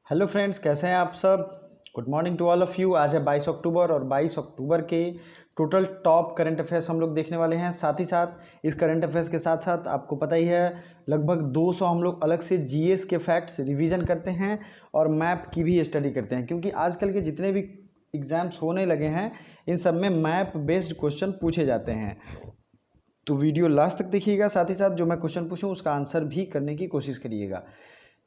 Hello friends, कैसे हैं आप सब। Good morning to all of you. आज है 22 अक्टूबर और 22 अक्टूबर के टोटल टॉप करंट अफेयर्स हम लोग देखने वाले हैं। साथ ही साथ इस करंट अफेयर्स के साथ साथ आपको पता ही है लगभग 200 हम लोग अलग से जीएस के फैक्ट्स रिवीजन करते हैं और मैप की भी स्टडी करते हैं, क्योंकि आजकल के जितने भी एग्ज़ाम्स होने लगे हैं इन सब में मैप बेस्ड क्वेश्चन पूछे जाते हैं। तो वीडियो लास्ट तक देखिएगा, साथ ही साथ जो मैं क्वेश्चन पूछूं उसका आंसर भी करने की कोशिश करिएगा।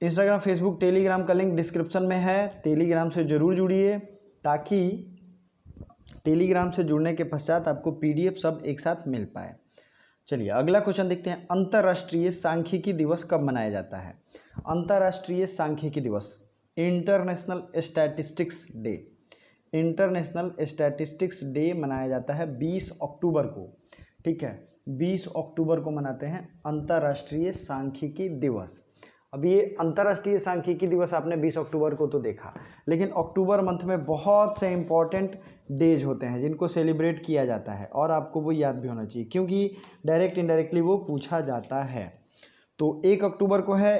इंस्टाग्राम, फेसबुक, टेलीग्राम का लिंक डिस्क्रिप्शन में है। टेलीग्राम से ज़रूर जुड़िए, ताकि टेलीग्राम से जुड़ने के पश्चात आपको पीडीएफ सब एक साथ मिल पाए। चलिए अगला क्वेश्चन देखते हैं। अंतर्राष्ट्रीय सांख्यिकी दिवस कब मनाया जाता है? अंतर्राष्ट्रीय सांख्यिकी दिवस, international statistics day, international statistics day मनाया जाता है 20 अक्टूबर को। ठीक है, 20 अक्टूबर को मनाते हैं अंतर्राष्ट्रीय सांख्यिकी दिवस। अब ये अंतर्राष्ट्रीय सांख्यिकी दिवस आपने 20 अक्टूबर को तो देखा, लेकिन अक्टूबर मंथ में बहुत से इंपॉर्टेंट डेज होते हैं जिनको सेलिब्रेट किया जाता है और आपको वो याद भी होना चाहिए, क्योंकि डायरेक्ट इनडायरेक्टली वो पूछा जाता है। तो 1 अक्टूबर को है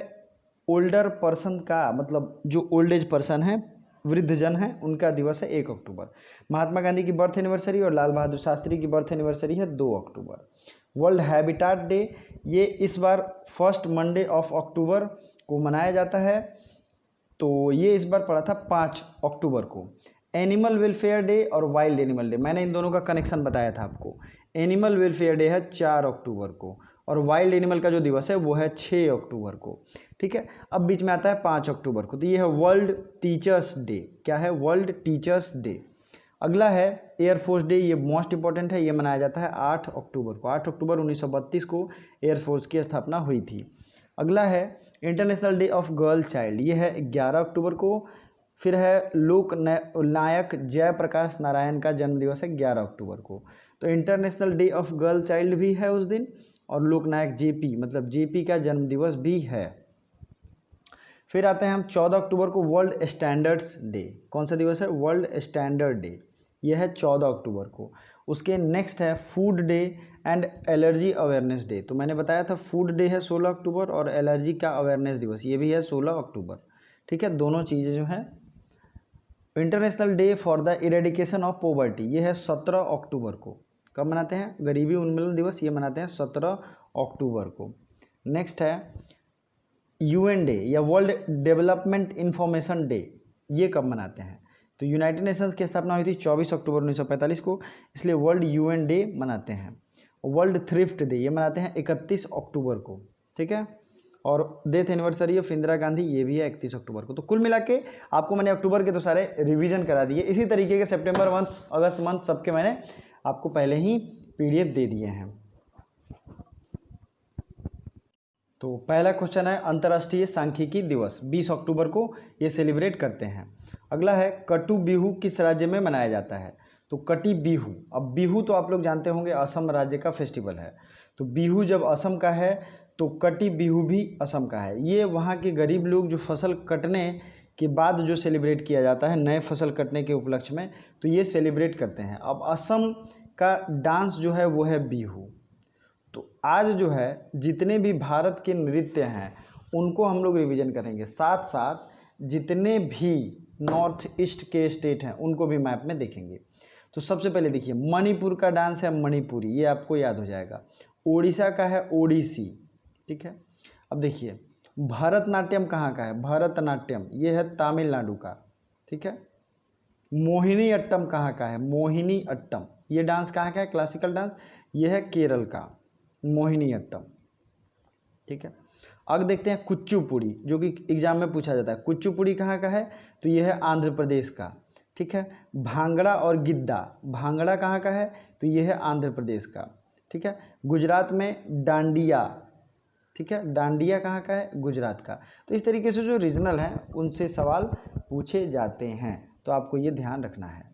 ओल्डर पर्सन का, मतलब जो ओल्ड एज पर्सन है, वृद्धजन है, उनका दिवस है 1 अक्टूबर। महात्मा गांधी की बर्थ एनिवर्सरी और लाल बहादुर शास्त्री की बर्थ एनिवर्सरी है 2 अक्टूबर। वर्ल्ड हैबिटाट डे, ये इस बार फर्स्ट मंडे ऑफ अक्टूबर को मनाया जाता है, तो ये इस बार पड़ा था 5 अक्टूबर को। एनिमल वेलफेयर डे और वाइल्ड एनिमल डे, मैंने इन दोनों का कनेक्शन बताया था आपको। एनिमल वेलफेयर डे है 4 अक्टूबर को और वाइल्ड एनिमल का जो दिवस है वो है 6 अक्टूबर को। ठीक है, अब बीच में आता है 5 अक्टूबर को, तो ये है वर्ल्ड टीचर्स डे। क्या है? World teachers day. अगला है एयरफोर्स डे, ये मोस्ट इंपॉर्टेंट है, ये मनाया जाता है 8 अक्टूबर को। 8 अक्टूबर 1932 को एयरफोर्स की स्थापना हुई थी। अगला है international day of girl child, ये है 11 अक्टूबर को। फिर है लोक नायक जयप्रकाश नारायण का जन्मदिवस है 11 अक्टूबर को, तो international day of girl child भी है उस दिन, और लोकनायक जेपी मतलब जेपी का जन्मदिवस भी है। फिर आते हैं हम 14 अक्टूबर को वर्ल्ड स्टैंडर्ड्स डे। कौन सा दिवस है? वर्ल्ड स्टैंडर्ड डे, यह है 14 अक्टूबर को। उसके नेक्स्ट है food day and allergy awareness day. तो मैंने बताया था फूड डे है 16 अक्टूबर और एलर्जी का अवेयरनेस दिवस ये भी है 16 अक्टूबर। ठीक है, दोनों चीज़ें जो हैं। International day for the eradication of poverty, ये है 17 अक्टूबर को। कब मनाते हैं? गरीबी उन्मूलन दिवस, ये मनाते हैं 17 अक्टूबर को। नेक्स्ट है यूएन डे या वर्ल्ड डेवलपमेंट इंफॉर्मेशन डे, ये कब मनाते हैं? तो यूनाइटेड नेशंस की स्थापना हुई थी 24 अक्टूबर 1945 को, इसलिए वर्ल्ड यूएन डे मनाते हैं। वर्ल्ड थ्रिफ्ट डे ये मनाते हैं 31 अक्टूबर को। ठीक है, और death anniversary of Indira Gandhi ये भी है 31 अक्टूबर को। तो कुल मिला के आपको मैंने अक्टूबर के तो सारे रिवीजन करा दिए। इसी तरीके के सितंबर मंथ, अगस्त मंथ सबके मैंने आपको पहले ही पीडीएफ दे दिए हैं। तो पहला क्वेश्चन है अंतर्राष्ट्रीय सांख्यिकी दिवस 20 अक्टूबर को ये सेलिब्रेट करते हैं। अगला है कटु बिहू किस राज्य में मनाया जाता है? तो कटी बिहू, अब बिहू तो आप लोग जानते होंगे असम राज्य का फेस्टिवल है, तो बिहू जब असम का है तो कटी बिहू भी असम का है। ये वहाँ के गरीब लोग जो फसल कटने के बाद जो सेलिब्रेट किया जाता है नए फसल कटने के उपलक्ष्य में, तो ये सेलिब्रेट करते हैं। अब असम का डांस जो है वो है बिहू। तो आज जो है जितने भी भारत के नृत्य हैं उनको हम लोग रिवीजन करेंगे, साथ साथ जितने भी नॉर्थ ईस्ट के स्टेट हैं उनको भी मैप में देखेंगे। तो सबसे पहले देखिए मणिपुर का डांस है मणिपुरी, ये आपको याद हो जाएगा। उड़ीसा का है ओडिसी। ठीक है, अब देखिए भरतनाट्यम कहाँ का है? भरतनाट्यम ये है तमिलनाडु का। ठीक है, मोहिनी अट्टम कहाँ का है? मोहिनी अट्टम ये डांस कहाँ का है? क्लासिकल डांस, ये है केरल का मोहिनी अट्टम। ठीक है, अब देखते हैं कुचिपुड़ी, जो कि एग्जाम में पूछा जाता है। कुचिपुड़ी कहाँ का है? तो ये है आंध्र प्रदेश का। ठीक है, भांगड़ा और गिद्दा, भांगड़ा कहाँ का है? तो ये है आंध्र प्रदेश का। ठीक है, गुजरात में डांडिया। ठीक है, डांडिया कहाँ का है? गुजरात का। तो इस तरीके से जो रीजनल हैं उनसे सवाल पूछे जाते हैं, तो आपको ये ध्यान रखना है।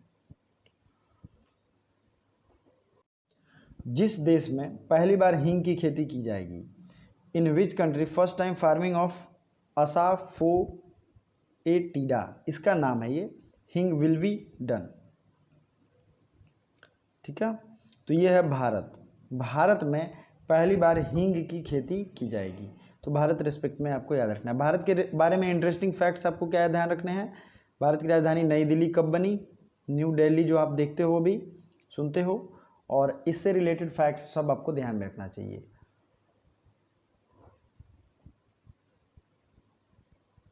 जिस देश में पहली बार हींग की खेती की जाएगी, in which country first time farming of asafoetida, इसका नाम है ये, हींग विल बी डन। ठीक है, तो ये है भारत। भारत में पहली बार हींग की खेती की जाएगी। तो भारत रिस्पेक्ट में आपको याद रखना है। भारत के बारे में इंटरेस्टिंग फैक्ट्स आपको क्या ध्यान रखने हैं। भारत की राजधानी नई दिल्ली कब बनी, न्यू दिल्ली जो आप देखते हो अभी सुनते हो, और इससे रिलेटेड फैक्ट्स सब आपको ध्यान में रखना चाहिए।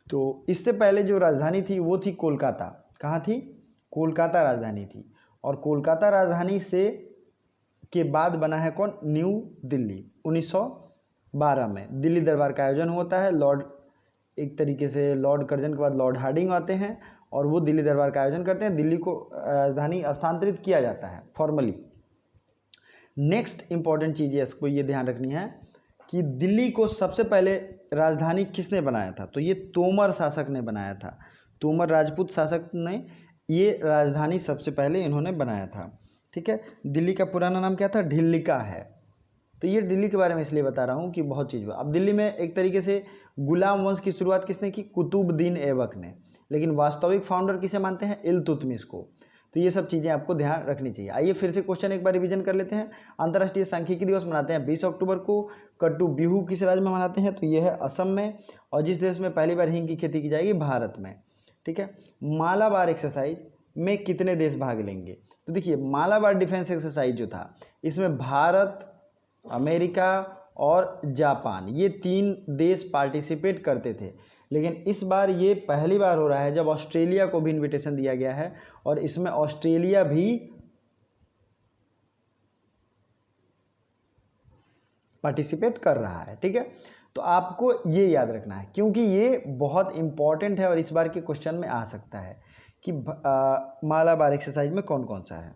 तो इससे पहले जो राजधानी थी वो थी कोलकाता। कहाँ थी, कोलकाता राजधानी थी, और कोलकाता राजधानी से के बाद बना है कौन, न्यू दिल्ली। 1912 में दिल्ली दरबार का आयोजन होता है। लॉर्ड, एक तरीके से लॉर्ड कर्जन के बाद लॉर्ड हार्डिंग आते हैं और वो दिल्ली दरबार का आयोजन करते हैं। दिल्ली को राजधानी स्थानांतरित किया जाता है फॉर्मली। नेक्स्ट इंपॉर्टेंट चीज़ इसको ये ध्यान रखनी है कि दिल्ली को सबसे पहले राजधानी किसने बनाया था, तो ये तोमर शासक ने बनाया था। तोमर राजपूत शासक ने ये राजधानी सबसे पहले इन्होंने बनाया था। ठीक है, दिल्ली का पुराना नाम क्या था, ढिल्लिका है। तो ये दिल्ली के बारे में इसलिए बता रहा हूँ कि बहुत चीज़ हुआ। अब दिल्ली में एक तरीके से गुलाम वंश की शुरुआत किसने की, कुतुबुद्दीन ऐबक ने, लेकिन वास्तविक फाउंडर किसे मानते हैं, इल्तुतमिश को। तो ये सब चीज़ें आपको ध्यान रखनी चाहिए। आइए फिर से क्वेश्चन एक बार रिवीजन कर लेते हैं। अंतर्राष्ट्रीय सांख्यिकी दिवस मनाते हैं 20 अक्टूबर को। कट्टू बिहू किस राज्य में मनाते हैं, तो ये है असम में। और जिस देश में पहली बार हींग की खेती की जाएगी, भारत में। ठीक है, मालाबार एक्सरसाइज में कितने देश भाग लेंगे, तो देखिए मालाबार डिफेंस एक्सरसाइज जो था इसमें भारत, अमेरिका और जापान ये 3 देश पार्टिसिपेट करते थे, लेकिन इस बार ये पहली बार हो रहा है जब ऑस्ट्रेलिया को भी इनविटेशन दिया गया है और इसमें ऑस्ट्रेलिया भी पार्टिसिपेट कर रहा है। ठीक है, तो आपको ये याद रखना है क्योंकि ये बहुत इंपॉर्टेंट है और इस बार के क्वेश्चन में आ सकता है कि मालाबार एक्सरसाइज में कौन कौन सा है।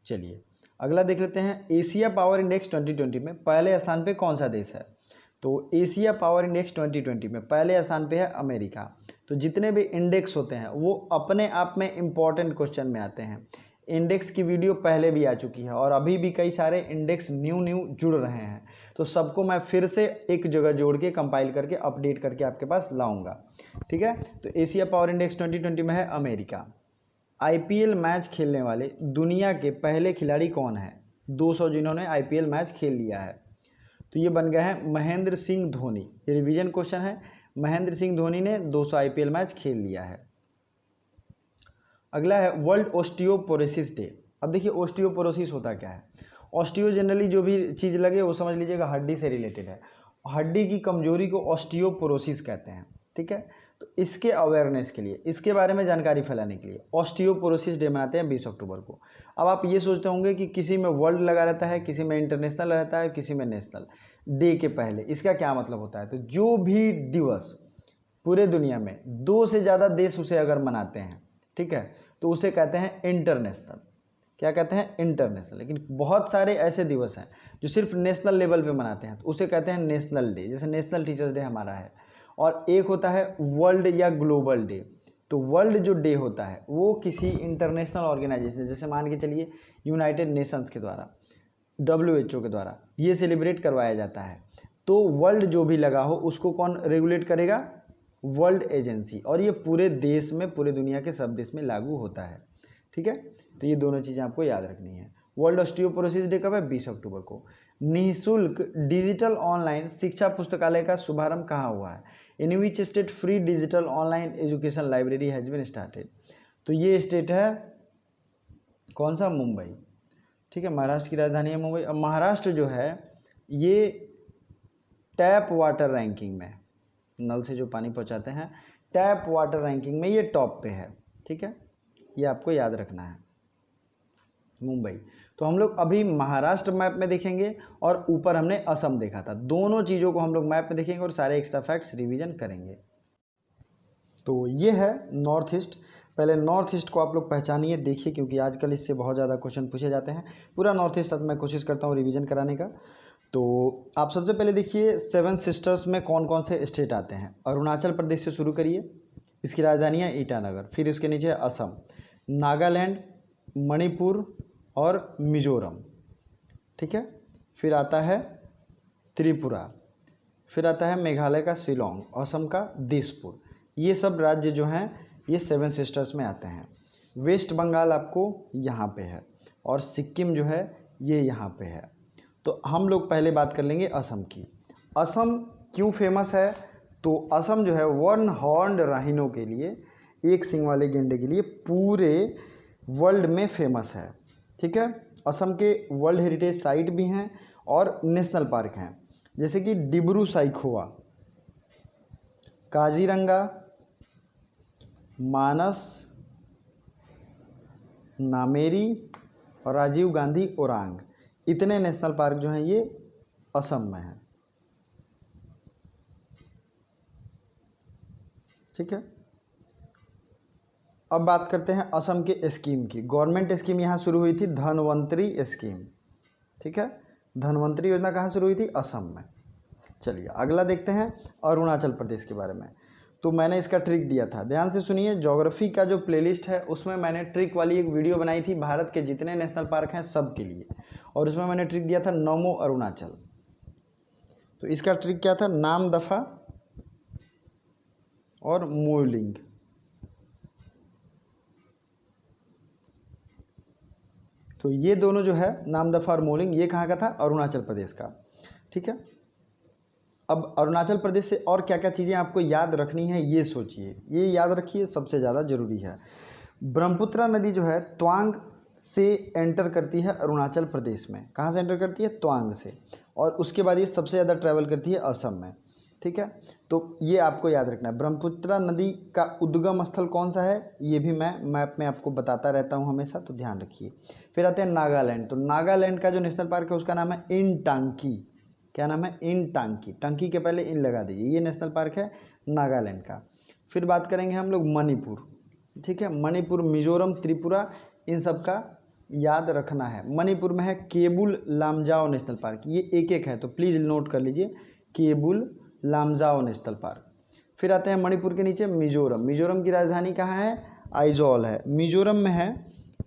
चलिए अगला देख लेते हैं। एशिया पावर इंडेक्स 2020 में पहले स्थान पे कौन सा देश है, तो एशिया पावर इंडेक्स 2020 में पहले स्थान पे है अमेरिका। तो जितने भी इंडेक्स होते हैं वो अपने आप में इम्पॉर्टेंट क्वेश्चन में आते हैं। इंडेक्स की वीडियो पहले भी आ चुकी है और अभी भी कई सारे इंडेक्स न्यू जुड़ रहे हैं, तो सबको मैं फिर से एक जगह जोड़ के कंपाइल करके अपडेट करके आपके पास लाऊंगा। ठीक है, तो एशिया पावर इंडेक्स 2020 में है अमेरिका। आईपीएल मैच खेलने वाले दुनिया के पहले खिलाड़ी कौन है, 200 जिन्होंने आईपीएल मैच खेल लिया है, तो ये बन गए हैं महेंद्र सिंह धोनी। ये रिवीजन क्वेश्चन है, महेंद्र सिंह धोनी ने 200 आईपीएल मैच खेल लिया है। अगला है वर्ल्ड ऑस्टियोपोरोसिस डे। अब देखिए ऑस्टियोपोरोसिस होता क्या है। ऑस्टियो जनरली जो भी चीज़ लगे वो समझ लीजिएगा हड्डी से रिलेटेड है। हड्डी की कमजोरी को ऑस्टियोपोरोसिस कहते हैं। ठीक है, तो इसके अवेयरनेस के लिए, इसके बारे में जानकारी फैलाने के लिए ऑस्टियोपोरोसिस डे मनाते हैं 20 अक्टूबर को। अब आप ये सोचते होंगे कि किसी में वर्ल्ड लगा रहता है, किसी में इंटरनेशनल रहता है, किसी में नेशनल। डे के पहले इसका क्या मतलब होता है, तो जो भी दिवस पूरे दुनिया में 2 से ज़्यादा देश उसे अगर मनाते हैं, ठीक है, तो उसे कहते हैं इंटरनेशनल। क्या कहते हैं, इंटरनेशनल। लेकिन बहुत सारे ऐसे दिवस हैं जो सिर्फ नेशनल लेवल पे मनाते हैं, तो उसे कहते हैं नेशनल डे। जैसे नेशनल टीचर्स डे हमारा है। और एक होता है वर्ल्ड या ग्लोबल डे। तो वर्ल्ड जो डे होता है वो किसी इंटरनेशनल ऑर्गेनाइजेशन, जैसे मान के चलिए यूनाइटेड नेशंस के द्वारा, WHO के द्वारा ये सेलिब्रेट करवाया जाता है। तो वर्ल्ड जो भी लगा हो उसको कौन रेगुलेट करेगा, वर्ल्ड एजेंसी। और ये पूरे देश में, पूरे दुनिया के सब देश में लागू होता है। ठीक है, तो ये दोनों चीज़ें आपको याद रखनी है। वर्ल्ड ऑस्टियोपोरोसिस डे कब है, 20 अक्टूबर को। निःशुल्क डिजिटल ऑनलाइन शिक्षा पुस्तकालय का शुभारंभ कहाँ हुआ है, in which state free digital online education library has been started. तो ये स्टेट है कौन सा, मुंबई। ठीक है, महाराष्ट्र की राजधानी है मुंबई। अब महाराष्ट्र जो है ये टैप वाटर रैंकिंग में, नल से जो पानी पहुंचाते हैं, टैप वाटर रैंकिंग में ये टॉप पे है। ठीक है, ये आपको याद रखना है, मुंबई। तो हम लोग अभी महाराष्ट्र मैप में देखेंगे और ऊपर हमने असम देखा था। दोनों चीज़ों को हम लोग मैप में देखेंगे और सारे एक्स्ट्रा फैक्ट्स रिवीजन करेंगे। तो ये है नॉर्थ ईस्ट। पहले नॉर्थ ईस्ट को आप लोग पहचानिए, देखिए, क्योंकि आजकल इससे बहुत ज़्यादा क्वेश्चन पूछे जाते हैं। पूरा नॉर्थ ईस्ट मैं कोशिश करता हूँ रिवीजन कराने का। तो आप सबसे पहले देखिए 7 सिस्टर्स में कौन कौन से स्टेट आते हैं। अरुणाचल प्रदेश से शुरू करिए, इसकी राजधानी है ईटानगर। फिर इसके नीचे है असम, नागालैंड, मणिपुर और मिजोरम। ठीक है, फिर आता है त्रिपुरा, फिर आता है मेघालय का शिलोंग, असम का दिसपुर। ये सब राज्य जो हैं ये 7 सिस्टर्स में आते हैं। वेस्ट बंगाल आपको यहाँ पे है और सिक्किम जो है ये यहाँ पे है। तो हम लोग पहले बात कर लेंगे असम की। असम क्यों फेमस है? तो असम जो है वन हॉर्न्ड राइनो के लिए, एक सींग वाले गेंडे के लिए पूरे वर्ल्ड में फेमस है। ठीक है, असम के वर्ल्ड हेरिटेज साइट भी हैं और नेशनल पार्क हैं, जैसे कि डिब्रू साइखोवा, काजीरंगा, मानस, नामेरी और राजीव गांधी ओरांग, इतने नेशनल पार्क जो हैं ये असम में हैं। ठीक है, अब बात करते हैं असम के स्कीम की। गवर्नमेंट स्कीम यहाँ शुरू हुई थी धनवंतरी स्कीम। ठीक है, धनवंतरी योजना कहाँ शुरू हुई थी? असम में। चलिए अगला देखते हैं अरुणाचल प्रदेश के बारे में। तो मैंने इसका ट्रिक दिया था, ध्यान से सुनिए। ज्योग्राफी का जो प्लेलिस्ट है उसमें मैंने ट्रिक वाली एक वीडियो बनाई थी भारत के जितने नेशनल पार्क हैं सब के लिए, और उसमें मैंने ट्रिक दिया था नमो अरुणाचल। तो इसका ट्रिक क्या था? नामदफा और मोलिंग। तो ये दोनों जो है नामदफा और मोलिंग, ये कहाँ का था? अरुणाचल प्रदेश का। ठीक है, अब अरुणाचल प्रदेश से और क्या क्या चीज़ें आपको याद रखनी है ये सोचिए, ये याद रखिए, सबसे ज़्यादा ज़रूरी है। ब्रह्मपुत्रा नदी जो है त्वांग से एंटर करती है अरुणाचल प्रदेश में। कहाँ से एंटर करती है? त्वांग से। और उसके बाद ये सबसे ज़्यादा ट्रैवल करती है असम में। ठीक है, तो ये आपको याद रखना है। ब्रह्मपुत्रा नदी का उद्गम स्थल कौन सा है ये भी मैं मैप में आपको बताता रहता हूँ हमेशा, तो ध्यान रखिए। फिर आते हैं नागालैंड। तो नागालैंड का जो नेशनल पार्क है उसका नाम है इनटांकी। क्या नाम है? इनटांकी। टंकी के पहले इन लगा दीजिए, ये नेशनल पार्क है नागालैंड का। फिर बात करेंगे हम लोग मणिपुर। ठीक है, मणिपुर, मिजोरम, त्रिपुरा, इन सब का याद रखना है। मणिपुर में है केबुल लामजाओ नेशनल पार्क, ये एक एक है तो प्लीज़ नोट कर लीजिए, केबुल लामजाओ नेशनल पार्क। फिर आते हैं मणिपुर के नीचे मिजोरम। मिजोरम की राजधानी कहाँ है? आइजॉल है। मिजोरम में है,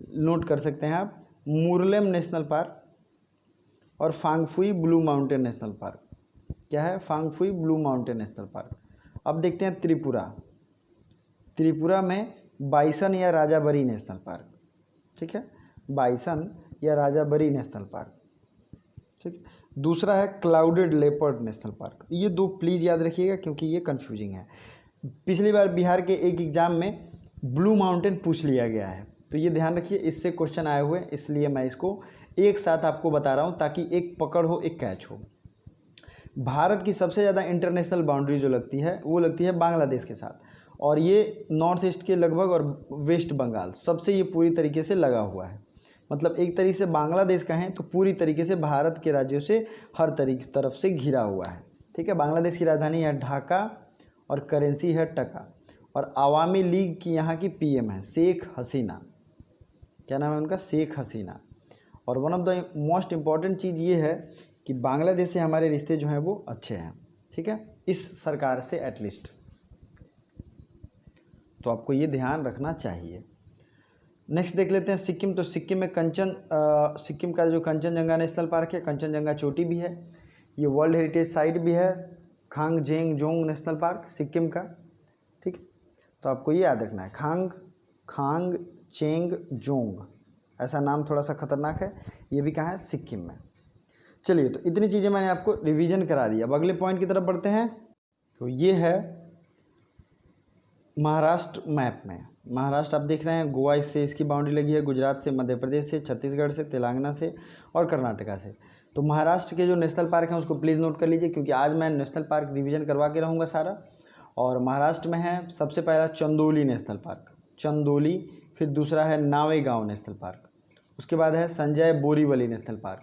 नोट कर सकते हैं आप, मुरलेम नेशनल पार्क और फांगफुई ब्लू माउंटेन नेशनल पार्क। क्या है? फांगफुई ब्लू माउंटेन नेशनल पार्क। अब देखते हैं त्रिपुरा। त्रिपुरा में बाइसन या राजाबरी नेशनल पार्क। ठीक है, बाइसन या राजाबरी नेशनल पार्क। ठीक, दूसरा है क्लाउडेड लेपर्ड नेशनल पार्क। ये दो प्लीज़ याद रखिएगा क्योंकि ये कंफ्यूजिंग है। पिछली बार बिहार के एक एग्ज़ाम में ब्लू माउंटेन पूछ लिया गया है, तो ये ध्यान रखिए, इससे क्वेश्चन आए हुए, इसलिए मैं इसको एक साथ आपको बता रहा हूँ ताकि एक पकड़ हो, एक कैच हो। भारत की सबसे ज़्यादा इंटरनेशनल बाउंड्री जो लगती है वो लगती है बांग्लादेश के साथ, और ये नॉर्थ ईस्ट के लगभग और वेस्ट बंगाल सबसे ये पूरी तरीके से लगा हुआ है। मतलब एक तरीके से बांग्लादेश कहें तो पूरी तरीके से भारत के राज्यों से हर तरफ से घिरा हुआ है। ठीक है, बांग्लादेश की राजधानी है ढाका और करेंसी है टका, और आवामी लीग की यहाँ की पीएम है शेख हसीना। क्या नाम है उनका? शेख हसीना। और one of the most important चीज़ ये है कि बांग्लादेश से हमारे रिश्ते जो हैं वो अच्छे हैं। ठीक है, इस सरकार से एटलीस्ट, तो आपको ये ध्यान रखना चाहिए। नेक्स्ट देख लेते हैं सिक्किम। तो सिक्किम में सिक्किम का जो कंचनजंगा नेशनल पार्क है, कंचनजंगा चोटी भी है, ये वर्ल्ड हेरिटेज साइट भी है, खांगजेंगजोंग नेशनल पार्क सिक्किम का। ठीक, तो आपको ये याद रखना है, खांगचेंगजोंग, ऐसा नाम थोड़ा सा खतरनाक है, ये भी कहाँ है? सिक्किम में। चलिए, तो इतनी चीज़ें मैंने आपको रिवीजन करा दी। अब अगले पॉइंट की तरफ बढ़ते हैं। तो ये है महाराष्ट्र मैप में। महाराष्ट्र आप देख रहे हैं, गोवा से इसकी बाउंड्री लगी है, गुजरात से, मध्य प्रदेश से, छत्तीसगढ़ से, तेलंगाना से और कर्नाटका से। तो महाराष्ट्र के जो नेशनल पार्क हैं उसको प्लीज़ नोट कर लीजिए क्योंकि आज मैं नेशनल पार्क रिवीजन करवा के रहूँगा सारा। और महाराष्ट्र में है सबसे पहला चंदोली नेशनल पार्क, चंदोली। फिर दूसरा है नावेगांव नेशनल पार्क, उसके बाद है संजय बोरीवली नेशनल पार्क,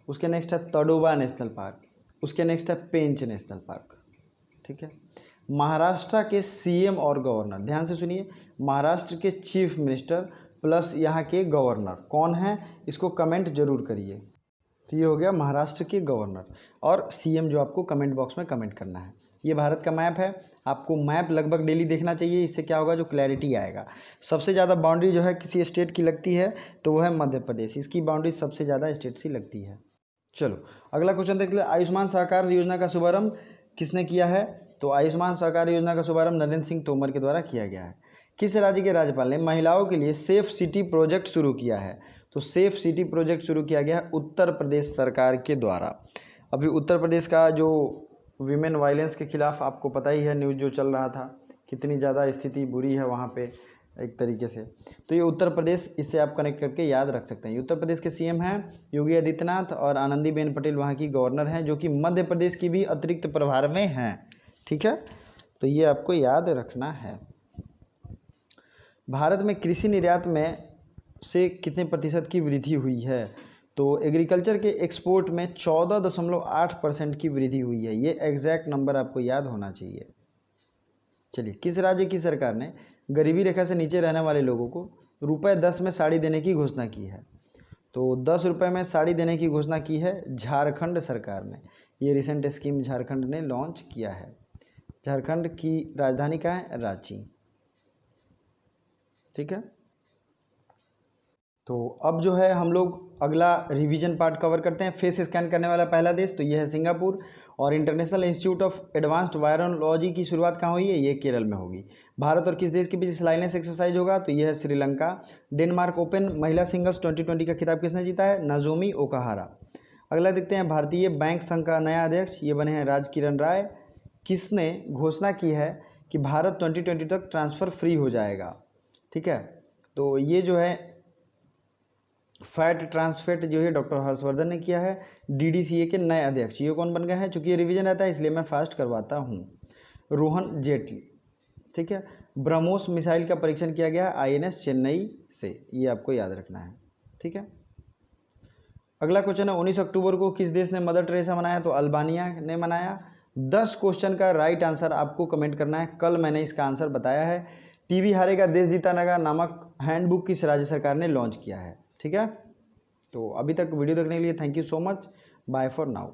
उसके नेक्स्ट है तडोबा नेशनल पार्क, उसके नेक्स्ट है पेंच नेशनल पार्क। ठीक है, महाराष्ट्र के सीएम और गवर्नर, ध्यान से सुनिए, महाराष्ट्र के चीफ मिनिस्टर प्लस यहाँ के गवर्नर कौन है, इसको कमेंट जरूर करिए। तो ये हो गया महाराष्ट्र के गवर्नर और सीएम जो आपको कमेंट बॉक्स में कमेंट करना है। ये भारत का मैप है, आपको मैप लगभग डेली देखना चाहिए, इससे क्या होगा, जो क्लैरिटी आएगा। सबसे ज़्यादा बाउंड्री जो है किसी स्टेट की लगती है तो वो है मध्य प्रदेश, इसकी बाउंड्री सबसे ज़्यादा स्टेट से लगती है। चलो अगला क्वेश्चन देख ले, आयुष्मान सहकार योजना का शुभारंभ किसने किया है? तो आयुष्मान सहकार योजना का शुभारंभ नरेंद्र सिंह तोमर के द्वारा किया गया है। किस राज्य के राज्यपाल ने महिलाओं के लिए सेफ सिटी प्रोजेक्ट शुरू किया है? तो सेफ सिटी प्रोजेक्ट शुरू किया गया है उत्तर प्रदेश सरकार के द्वारा। अभी उत्तर प्रदेश का जो वीमेन वायलेंस के खिलाफ आपको पता ही है न्यूज़ जो चल रहा था, कितनी ज़्यादा स्थिति बुरी है वहाँ पे एक तरीके से। तो ये उत्तर प्रदेश, इससे आप कनेक्ट करके याद रख सकते हैं। उत्तर प्रदेश के सीएम हैं योगी आदित्यनाथ और आनंदीबेन पटेल वहाँ की गवर्नर हैं, जो कि मध्य प्रदेश की भी अतिरिक्त प्रभार में हैं। ठीक है, तो ये आपको याद रखना है। भारत में कृषि निर्यात में से कितने प्रतिशत की वृद्धि हुई है? तो एग्रीकल्चर के एक्सपोर्ट में 14.8% की वृद्धि हुई है। ये एग्जैक्ट नंबर आपको याद होना चाहिए। चलिए, किस राज्य की सरकार ने गरीबी रेखा से नीचे रहने वाले लोगों को ₹10 में साड़ी देने की घोषणा की है? तो ₹10 में साड़ी देने की घोषणा की है झारखंड सरकार ने। ये रिसेंट स्कीम झारखंड ने लॉन्च किया है। झारखंड की राजधानी क्या है? रांची। ठीक है, तो अब जो है हम लोग अगला रिवीजन पार्ट कवर करते हैं। फेस स्कैन करने वाला पहला देश तो ये है सिंगापुर, और international institute of advanced virology की शुरुआत कहाँ हुई है? ये केरल में होगी। भारत और किस देश के बीच स्लाइनेस एक्सरसाइज होगा? तो ये है श्रीलंका। डेनमार्क ओपन महिला सिंगल्स 2020 का खिताब किसने जीता है? नजोमी ओकाहारा। अगला देखते हैं, भारतीय बैंक संघ का नया अध्यक्ष, ये बने हैं राजकिरण राय। किसने घोषणा की है कि भारत 2020 तक ट्रांसफ़र फ्री हो जाएगा? ठीक है, तो ये जो है फैट ट्रांसफेट जो है डॉक्टर हर्षवर्धन ने किया है। डीडीसीए के नए अध्यक्ष ये कौन बन गए हैं? चूंकि ये रिवीजन रहता है इसलिए मैं फास्ट करवाता हूँ। रोहन जेटली। ठीक है, ब्रह्मोस मिसाइल का परीक्षण किया गया आईएनएस चेन्नई से, ये आपको याद रखना है। ठीक है, अगला क्वेश्चन है 19 अक्टूबर को किस देश ने मदर टेरेसा मनाया? तो अल्बानिया ने मनाया। 10 क्वेश्चन का राइट आंसर आपको कमेंट करना है। कल मैंने इसका आंसर बताया है। टीवी हारेगा देश जीतानेगा नामक हैंडबुक किस राज्य सरकार ने लॉन्च किया है? ठीक है, तो अभी तक वीडियो देखने के लिए thank you so much. Bye for now.